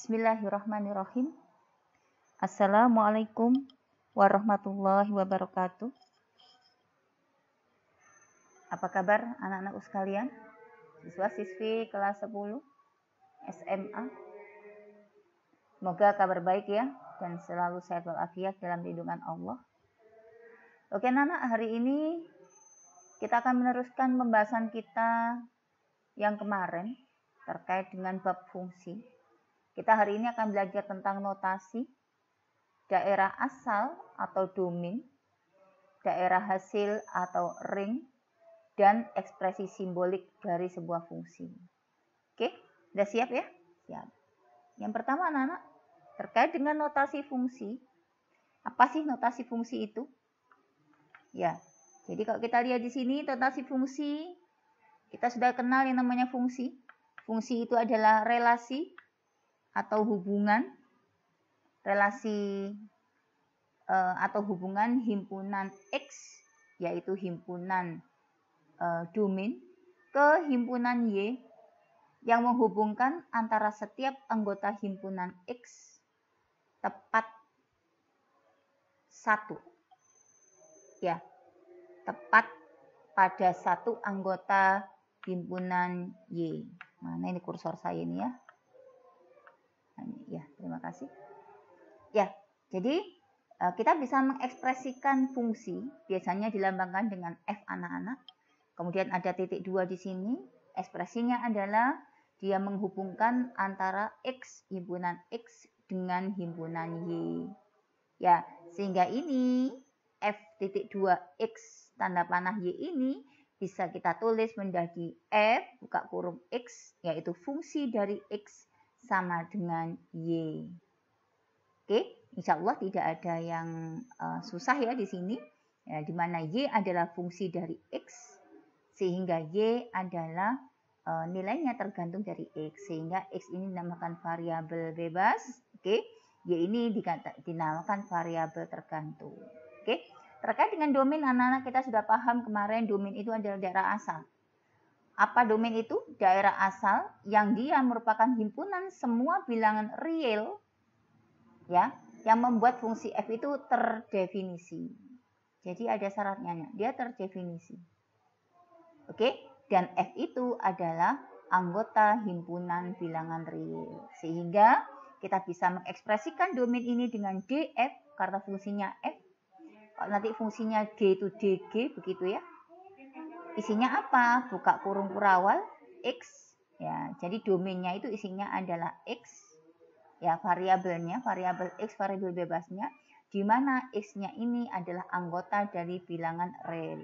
Bismillahirrahmanirrahim. Assalamualaikum warahmatullahi wabarakatuh. Apa kabar anak-anakku sekalian? Siswa-siswi kelas 10 SMA. Semoga kabar baik ya dan selalu sehat walafiat dalam lindungan Allah. Oke anak-anak, hari ini kita akan meneruskan pembahasan kita yang kemarin terkait dengan bab fungsi. Kita hari ini akan belajar tentang notasi, daerah asal atau domain, daerah hasil atau ring, dan ekspresi simbolik dari sebuah fungsi. Oke, sudah siap ya? Siap. Yang pertama anak-anak, terkait dengan notasi fungsi. Apa sih notasi fungsi itu? Ya, jadi kalau kita lihat di sini notasi fungsi, kita sudah kenal yang namanya fungsi. Fungsi itu adalah relasi atau hubungan, relasi atau hubungan himpunan X, yaitu himpunan domain, ke himpunan Y yang menghubungkan antara setiap anggota himpunan X tepat satu. Ya, tepat pada satu anggota himpunan Y. Mana ini kursor saya ini ya? Ya, terima kasih. Ya, jadi kita bisa mengekspresikan fungsi, biasanya dilambangkan dengan F anak-anak. Kemudian ada titik 2 di sini. Ekspresinya adalah dia menghubungkan antara X, himpunan X dengan himpunan Y. Ya, sehingga ini F.2X tanda panah Y ini bisa kita tulis menjadi F buka kurung X, yaitu fungsi dari X sama dengan Y. Oke, insya Allah tidak ada yang susah ya di sini. Ya, di mana Y adalah fungsi dari X, sehingga Y adalah nilainya tergantung dari X. Sehingga X ini dinamakan variabel bebas. Oke, Y ini dinamakan variabel tergantung. Oke, terkait dengan domain anak-anak kita sudah paham kemarin domain itu adalah daerah asal. Apa domain itu? Daerah asal yang dia merupakan himpunan semua bilangan real ya, yang membuat fungsi F itu terdefinisi. Jadi ada syaratnya, dia terdefinisi. Oke, dan F itu adalah anggota himpunan bilangan real. Sehingga kita bisa mengekspresikan domain ini dengan DF karena fungsinya F. Kalau nanti fungsinya G itu DG begitu ya. Isinya apa? Buka kurung kurawal X. Ya, jadi domainnya itu isinya adalah X. Ya, variabelnya, variabel X, variabel bebasnya, di mana X-nya ini adalah anggota dari bilangan real.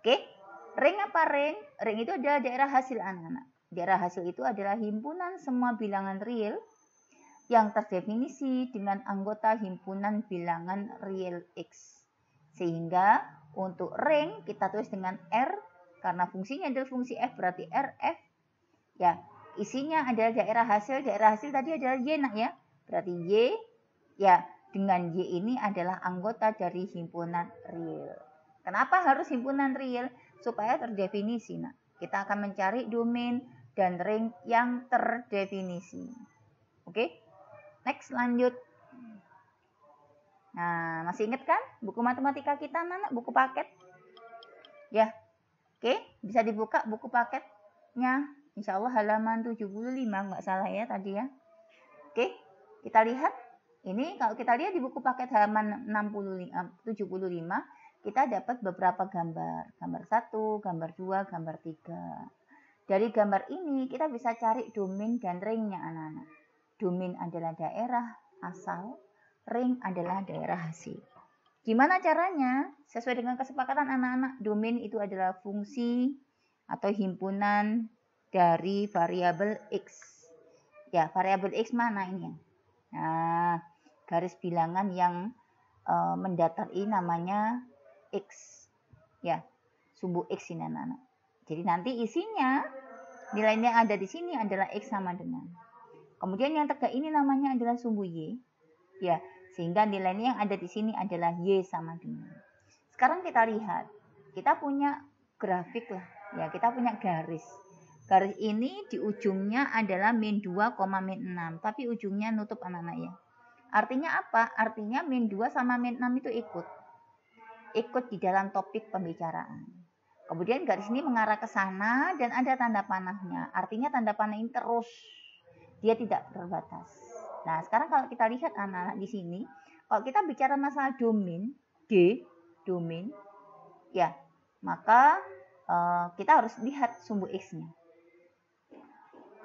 Oke, ring apa ring? Ring itu adalah daerah hasil anak-anak. Daerah hasil itu adalah himpunan semua bilangan real yang terdefinisi dengan anggota himpunan bilangan real X. Sehingga untuk ring kita tulis dengan R karena fungsinya adalah fungsi F, berarti RF. Ya, isinya adalah daerah hasil. Daerah hasil tadi adalah Y nak ya. Berarti Y ya, dengan Y ini adalah anggota dari himpunan real. Kenapa harus himpunan real? Supaya terdefinisi nak. Kita akan mencari domain dan ring yang terdefinisi. Oke. Next, lanjut. Nah, masih ingat kan buku matematika kita anak-anak, buku paket? Ya. Oke, bisa dibuka buku paketnya. Insya Allah halaman 75, nggak salah ya tadi ya. Oke, kita lihat. Ini kalau kita lihat di buku paket halaman 75, kita dapat beberapa gambar. Gambar 1, gambar 2, gambar 3. Dari gambar ini kita bisa cari domain dan ringnya anak-anak. Domain adalah daerah asal, ring adalah daerah hasil. Gimana caranya? Sesuai dengan kesepakatan anak-anak, domain itu adalah fungsi atau himpunan dari variabel X. Ya, variabel X mana ini? Nah, garis bilangan yang mendatar ini namanya X. Ya, sumbu X ini anak-anak. Jadi nanti isinya, nilainya yang ada di sini adalah X sama dengan. Kemudian yang tegak ini namanya adalah sumbu Y. Ya, sehingga nilainya yang ada di sini adalah Y sama dengan. Sekarang kita lihat. Kita punya grafik lah. Ya, kita punya garis. Garis ini di ujungnya adalah min 2, min 6. Tapi ujungnya nutup anak-anak ya. Artinya apa? Artinya min 2 sama min 6 itu ikut di dalam topik pembicaraan. Kemudian garis ini mengarah ke sana dan ada tanda panahnya. Artinya tanda panah ini terus. Dia tidak terbatas. Nah, sekarang kalau kita lihat anak-anak di sini, kalau kita bicara masalah domain, domain, ya, maka kita harus lihat sumbu X-nya.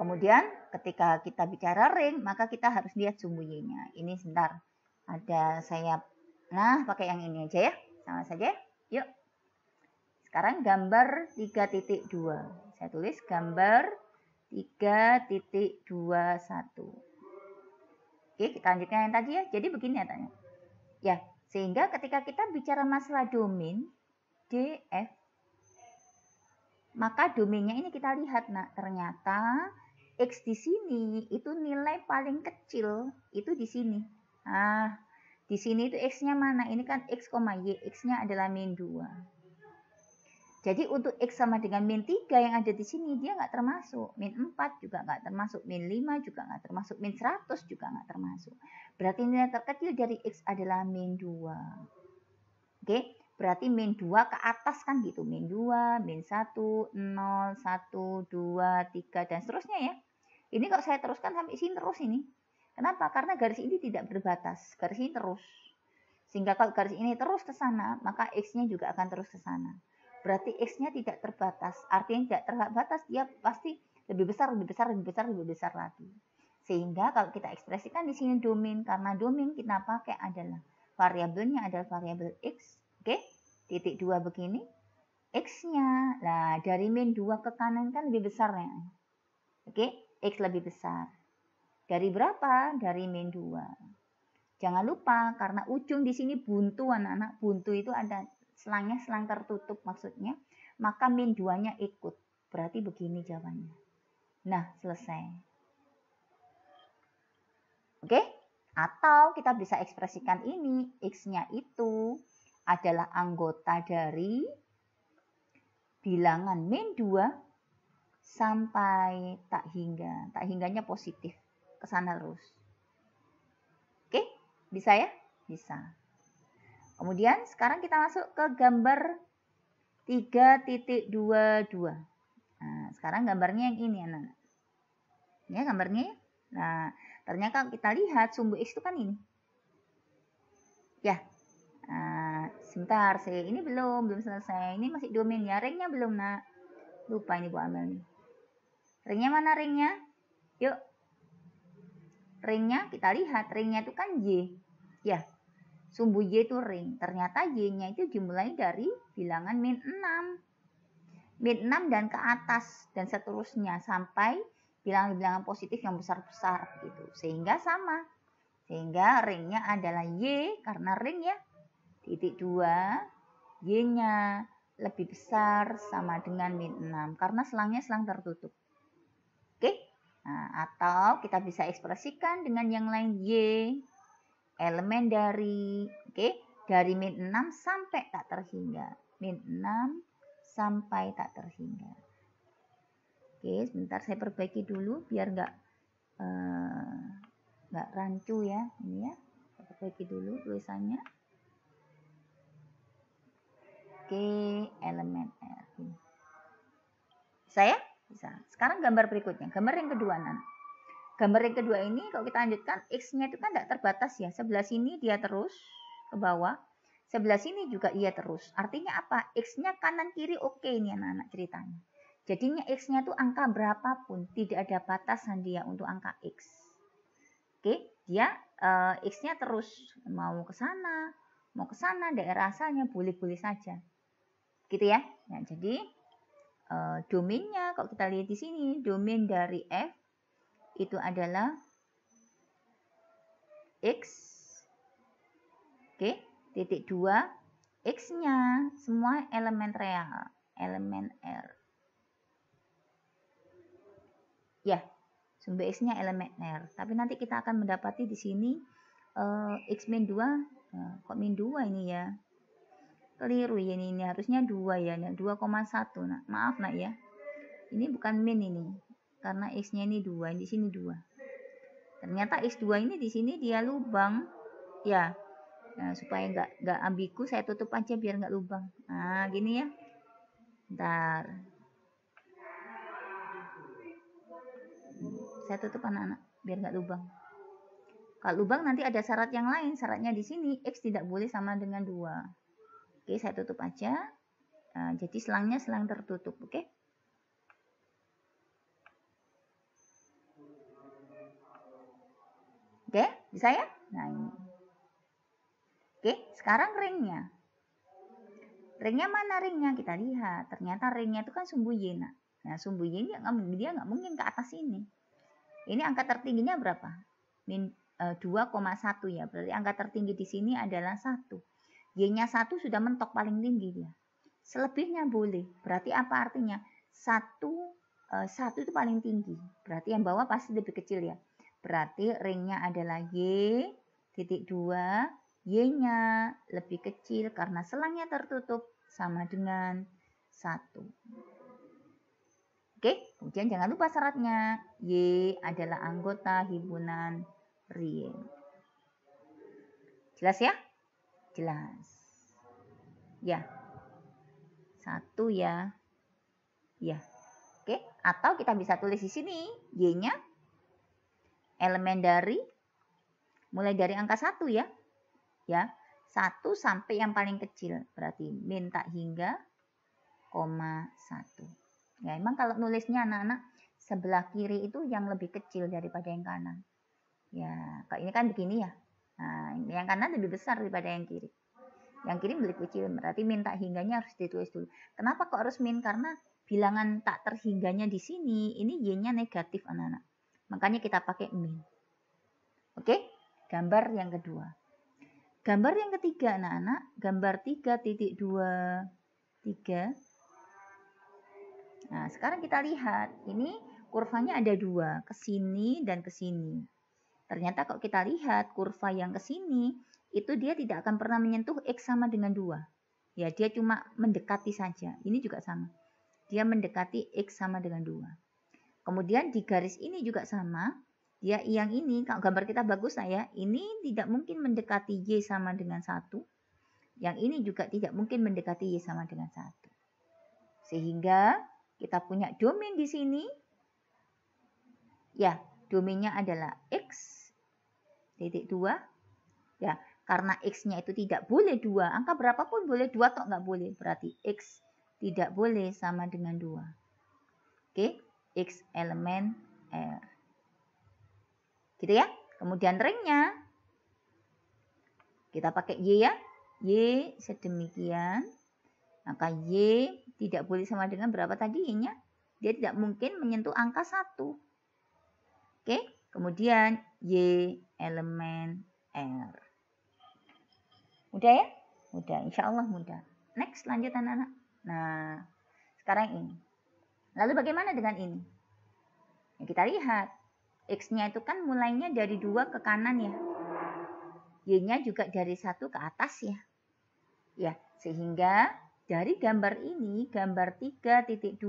Kemudian ketika kita bicara ring, maka kita harus lihat sumbu Y-nya. Ini sebentar, ada saya, nah pakai yang ini aja ya, sama saja. Yuk, sekarang gambar 3.2. Saya tulis gambar 3.21. Oke, kita lanjutkan yang tadi ya. Jadi begini ya tanya. Ya, sehingga ketika kita bicara masalah domain DF, maka domainnya ini kita lihat, nah ternyata X di sini itu nilai paling kecil itu di sini. Nah, di sini itu X-nya mana? Ini kan X, Y, X-nya adalah min 2. Jadi untuk X sama dengan min 3 yang ada di sini dia nggak termasuk. Min 4 juga nggak termasuk. Min 5 juga nggak termasuk. Min 100 juga nggak termasuk. Berarti nilai terkecil dari X adalah min 2. Oke, berarti min 2 ke atas kan gitu. Min 2, min 1, 0, 1, 2, 3, dan seterusnya ya. Ini kalau saya teruskan sampai sini terus ini. Kenapa? Karena garis ini tidak berbatas. Garis ini terus. Sehingga kalau garis ini terus ke sana, maka X-nya juga akan terus ke sana. Berarti X-nya tidak terbatas. Artinya tidak terbatas, dia pasti lebih besar, lebih besar, lebih besar, lebih besar lagi. Sehingga kalau kita ekspresikan di sini domain, karena domain kita pakai adalah variabelnya adalah variabel X. Oke, titik 2 begini. X-nya, nah dari min 2 ke kanan kan lebih besar ya. Oke, X lebih besar. Dari berapa? Dari min 2. Jangan lupa, karena ujung di sini buntu anak-anak. Buntu itu ada selangnya, selang tertutup maksudnya, maka min 2-nya ikut. Berarti begini jawabannya. Nah, selesai. Oke? Atau kita bisa ekspresikan ini, X-nya itu adalah anggota dari bilangan min 2 sampai tak hingga. Tak hingganya positif, ke sana terus. Oke? Bisa ya? Bisa. Kemudian sekarang kita masuk ke gambar 3.22. Nah, sekarang gambarnya yang ini anak-anak. Ya, gambarnya ya. Nah, ternyata kalau kita lihat sumbu X itu kan ini. Ya. Nah, sebentar, saya ini belum selesai. Ini masih domain ya. Ringnya belum, nak. Lupa ini Bu Amel nih. Ringnya mana ringnya? Yuk. Ringnya kita lihat. Ringnya itu kan Y. Ya. Sumbu Y itu ring. Ternyata Y-nya itu dimulai dari bilangan min 6. Min 6 dan ke atas. Dan seterusnya. Sampai bilangan-bilangan positif yang besar-besar. Gitu. Sehingga sama. Sehingga ringnya adalah Y. Karena ring ya. Titik 2. Y-nya lebih besar sama dengan min 6. Karena selangnya selang tertutup. Oke. Nah, atau kita bisa ekspresikan dengan yang lain Y. Elemen dari dari min 6 sampai tak terhingga. Min 6 sampai tak terhingga. Oke, sebentar saya perbaiki dulu biar nggak rancu ya. Ini ya, saya perbaiki dulu tulisannya. Oke, elemen R. Bisa ya? Bisa. Sekarang gambar berikutnya, gambar yang kedua Nan. Gambar yang kedua ini kalau kita lanjutkan, X-nya itu kan tidak terbatas ya. Sebelah sini dia terus ke bawah. Sebelah sini juga ia terus. Artinya apa? X-nya kanan kiri oke ini anak-anak ceritanya. Jadinya X-nya itu angka berapapun. Tidak ada batasan dia untuk angka X. Oke, dia X-nya terus mau ke sana, daerah asalnya boleh-boleh saja. Gitu ya. Nah, jadi domainnya kalau kita lihat di sini, domain dari F itu adalah X, titik 2, X-nya semua elemen real, elemen R. Ya, sumber X-nya elemen R. Tapi nanti kita akan mendapati di sini X min 2, kok min 2 ini ya? Keliru ya ini harusnya 2 ya, 2,1. Nah, maaf nak ya. ini bukan min ini. Karena X-nya ini 2, di sini 2. Ternyata X2 ini di sini dia lubang. Ya. Nah, supaya nggak ambigu, saya tutup aja biar nggak lubang. Nah, gini ya. Bentar. Saya tutup anak-anak biar nggak lubang. Kalau lubang nanti ada syarat yang lain. Syaratnya di sini X tidak boleh sama dengan 2. Oke, saya tutup aja. Nah, jadi selangnya selang tertutup, oke? Oke, bisa ya? Nah, ini. Oke, sekarang ringnya. Ringnya mana ringnya? Kita lihat. Ternyata ringnya itu kan sumbu Y. Nah, sumbu Y dia nggak mungkin ke atas ini. Ini angka tertingginya berapa? 2,1 ya. Berarti angka tertinggi di sini adalah 1. Y-nya 1 sudah mentok paling tinggi dia. Selebihnya boleh. Berarti apa artinya? 1 itu paling tinggi. Berarti yang bawah pasti lebih kecil ya. Berarti ringnya adalah Y.2. Y-nya lebih kecil karena selangnya tertutup sama dengan 1. Oke, kemudian jangan lupa syaratnya. Y adalah anggota himpunan ring. Jelas ya? Jelas. Ya. 1 ya. Ya. Oke, atau kita bisa tulis di sini Y-nya elemen dari mulai dari angka 1 ya. Ya. 1 sampai yang paling kecil. Berarti minta hingga 0,1. Ya, emang kalau nulisnya anak-anak sebelah kiri itu yang lebih kecil daripada yang kanan. Ya, kalau ini kan begini ya. Nah, yang kanan lebih besar daripada yang kiri. Yang kiri lebih kecil, berarti minta hingganya harus ditulis dulu. Kenapa kok harus min? Karena bilangan tak terhingganya di sini, ini Y-nya negatif anak-anak. Makanya kita pakai min. Oke, gambar yang kedua. Gambar yang ketiga anak-anak, gambar 3.2, 3. Nah, sekarang kita lihat, ini kurvanya ada 2, ke sini dan ke sini. Ternyata kalau kita lihat kurva yang ke sini, itu dia tidak akan pernah menyentuh X sama dengan 2. Ya, dia cuma mendekati saja. Ini juga sama. Dia mendekati X sama dengan 2. Kemudian di garis ini juga sama. Dia yang ini, kalau gambar kita bagus ya, ini tidak mungkin mendekati Y sama dengan 1. Yang ini juga tidak mungkin mendekati Y sama dengan 1. Sehingga kita punya domain di sini. Ya, domainnya adalah X.2. Ya, karena X-nya itu tidak boleh 2. Angka berapapun boleh 2 atau nggak boleh. Berarti X tidak boleh sama dengan 2. Oke, X elemen R. Gitu ya. Kemudian ringnya. Kita pakai Y ya. Y sedemikian. Maka Y tidak boleh sama dengan berapa tadi Y-nya? Dia tidak mungkin menyentuh angka 1. Oke, kemudian Y elemen R. Mudah ya? Mudah, insya Allah mudah. Next, lanjut anak-anak. Nah, sekarang ini. Lalu bagaimana dengan ini? Ya, kita lihat. X-nya itu kan mulainya dari 2 ke kanan ya. Y-nya juga dari 1 ke atas ya. Ya, sehingga dari gambar ini, gambar 3.2,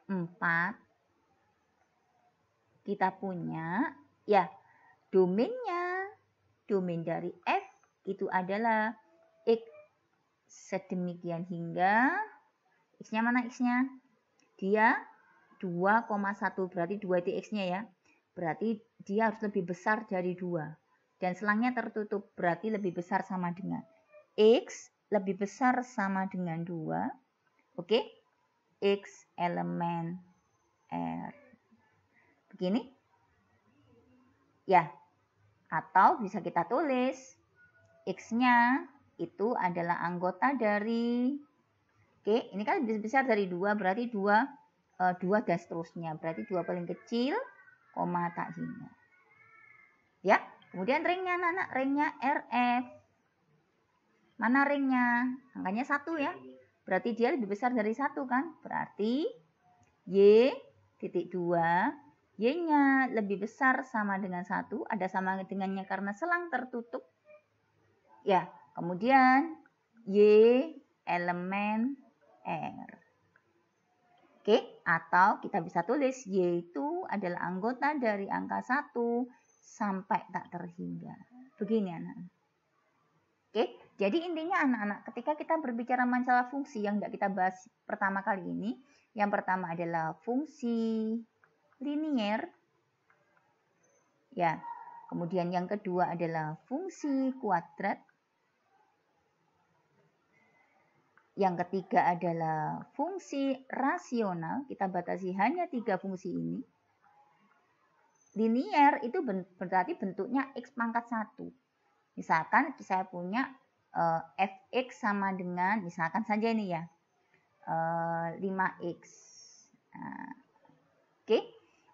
4, kita punya, ya, domainnya. Domain dari F itu adalah X sedemikian hingga X-nya mana X-nya? Dia 2,1, berarti 2 itu X-nya ya. Berarti dia harus lebih besar dari 2. Dan selangnya tertutup, berarti lebih besar sama dengan X lebih besar sama dengan 2. Oke? X elemen R. Begini? Ya. Atau bisa kita tulis X-nya itu adalah anggota dari, oke, ini kan lebih besar dari 2, berarti 2 dan seterusnya. Berarti 2 paling kecil, koma tak hingga. Ya, kemudian ringnya anak-anak, ringnya RF. Mana ringnya? Angkanya 1 ya. Berarti dia lebih besar dari 1 kan? Berarti Y.2, Y-nya lebih besar sama dengan 1. Ada sama dengannya karena selang tertutup. Ya, kemudian Y elemen R. Oke, atau kita bisa tulis Y itu adalah anggota dari angka 1 sampai tak terhingga. Begini anak-anak. Oke, jadi intinya anak-anak ketika kita berbicara masalah fungsi yang tidak kita bahas pertama kali ini, yang pertama adalah fungsi linier. Ya, kemudian yang kedua adalah fungsi kuadrat. Yang ketiga adalah fungsi rasional. Kita batasi hanya 3 fungsi ini. Linier itu berarti bentuknya X pangkat 1. Misalkan saya punya fx sama dengan, misalkan saja ini ya, 5x. Nah, oke,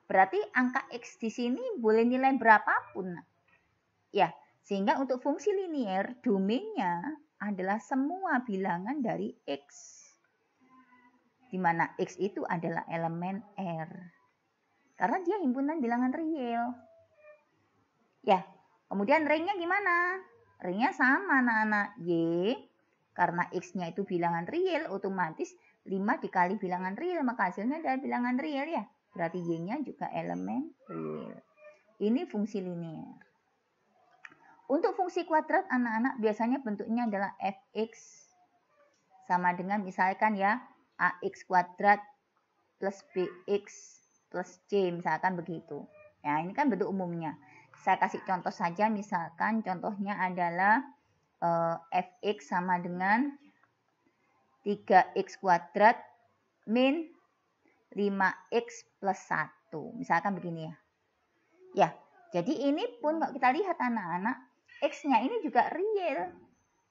berarti angka x di sini boleh nilai berapapun. Ya, sehingga untuk fungsi linier, domainnya adalah semua bilangan dari x. Di mana x itu adalah elemen R. Karena dia himpunan bilangan real. Ya, kemudian ringnya gimana? Ringnya sama anak-anak. Y, karena X-nya itu bilangan real, otomatis 5 dikali bilangan real, maka hasilnya adalah bilangan real ya. Berarti Y-nya juga elemen real. Ini fungsi linier. Untuk fungsi kuadrat anak-anak biasanya bentuknya adalah fx sama dengan misalkan ya ax kuadrat plus bx plus c, misalkan begitu. Ya, ini kan bentuk umumnya. Saya kasih contoh saja, misalkan contohnya adalah fx sama dengan 3x kuadrat min 5x plus 1. Misalkan begini ya. Ya, jadi ini pun kalau kita lihat anak-anak, x-nya ini juga real.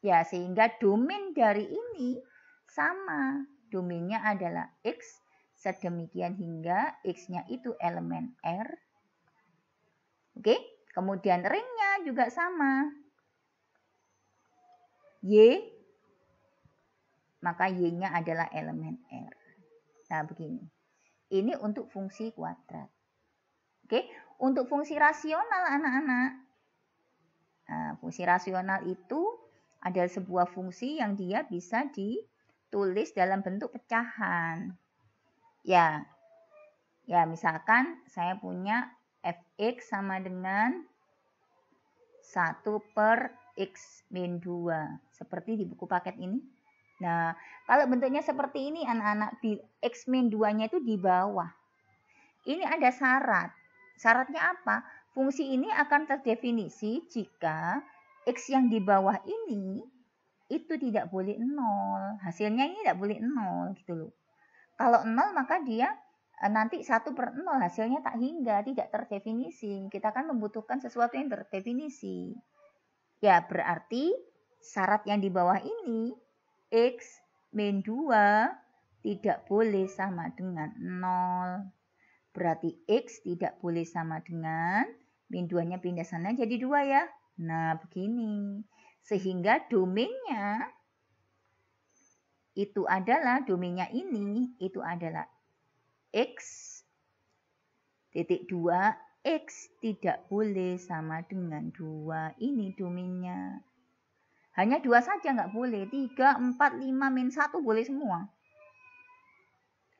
Ya, sehingga domain dari ini sama. Domainnya adalah x, sedemikian hingga x-nya itu elemen R. Oke? Kemudian ringnya juga sama. Y, maka Y-nya adalah elemen R. Nah, begini. Ini untuk fungsi kuadrat. Oke, untuk fungsi rasional anak-anak. Nah, fungsi rasional itu adalah sebuah fungsi yang dia bisa ditulis dalam bentuk pecahan. Ya, misalkan saya punya fx sama dengan 1 per x min 2. Seperti di buku paket ini. Nah, kalau bentuknya seperti ini anak-anak, x min 2-nya itu di bawah. Ini ada syarat. Syaratnya apa? Fungsi ini akan terdefinisi jika x yang di bawah ini itu tidak boleh 0. Hasilnya ini tidak boleh 0 gitu loh. Kalau 0 maka dia nanti 1 per 0 hasilnya tak hingga, tidak terdefinisi. Kita kan membutuhkan sesuatu yang terdefinisi. Ya, berarti syarat yang di bawah ini, x min 2 tidak boleh sama dengan 0. Berarti x tidak boleh sama dengan, min 2-nya pindah sana jadi 2 ya. Nah, begini. Sehingga domainnya itu adalah, domainnya ini, itu adalah x titik 2, x tidak boleh sama dengan 2. Ini domainnya. Hanya 2 saja nggak boleh. 3, 4, 5, min 1 boleh semua.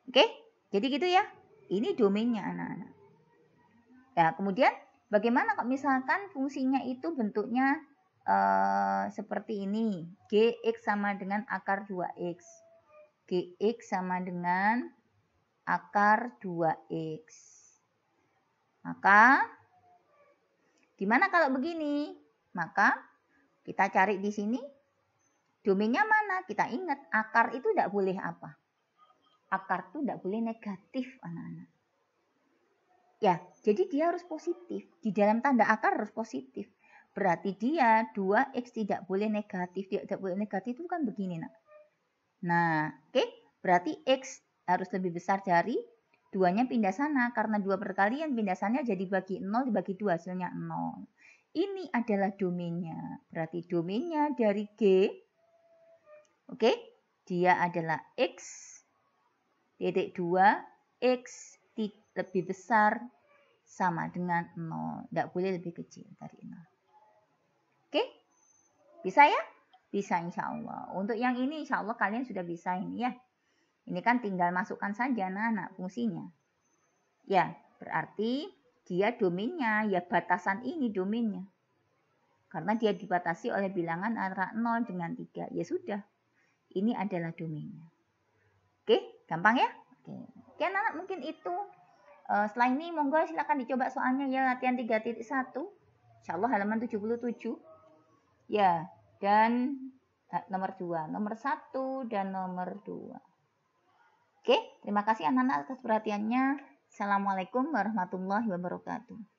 Oke? Jadi gitu ya. Ini domainnya anak-anak. Ya, kemudian bagaimana kalau misalkan fungsinya itu bentuknya seperti ini. Gx sama dengan akar 2x. Gx sama dengan akar 2x. Maka, gimana kalau begini? Maka, kita cari di sini, domainnya mana? Kita ingat, akar itu tidak boleh apa? Akar itu tidak boleh negatif, anak-anak. Ya, jadi dia harus positif. Di dalam tanda akar harus positif. Berarti dia 2x tidak boleh negatif. Tidak boleh negatif itu kan begini, nak. Nah, oke. Berarti x harus lebih besar dari 2-nya pindah sana. Karena 2 perkalian pindah sana jadi bagi 0 dibagi 2 hasilnya 0. Ini adalah domainnya. Berarti domainnya dari G. Oke. Dia adalah x titik 2. X lebih besar sama dengan 0. Tidak boleh lebih kecil dari 0. Oke. Bisa ya? Bisa insya Allah. Untuk yang ini insya Allah kalian sudah bisa ini ya. Ini kan tinggal masukkan saja anak-anak fungsinya. Ya, berarti dia domainnya, ya batasan ini domainnya. Karena dia dibatasi oleh bilangan antara 0 dengan 3. Ya sudah, ini adalah domainnya. Oke, gampang ya? Oke, anak-anak mungkin itu. Setelah ini monggo silakan dicoba soalnya ya, latihan 3.1. Insyaallah halaman 77. Ya, dan nomor 2, nomor 1 dan nomor 2. Oke, terima kasih anak-anak atas perhatiannya. Assalamualaikum warahmatullahi wabarakatuh.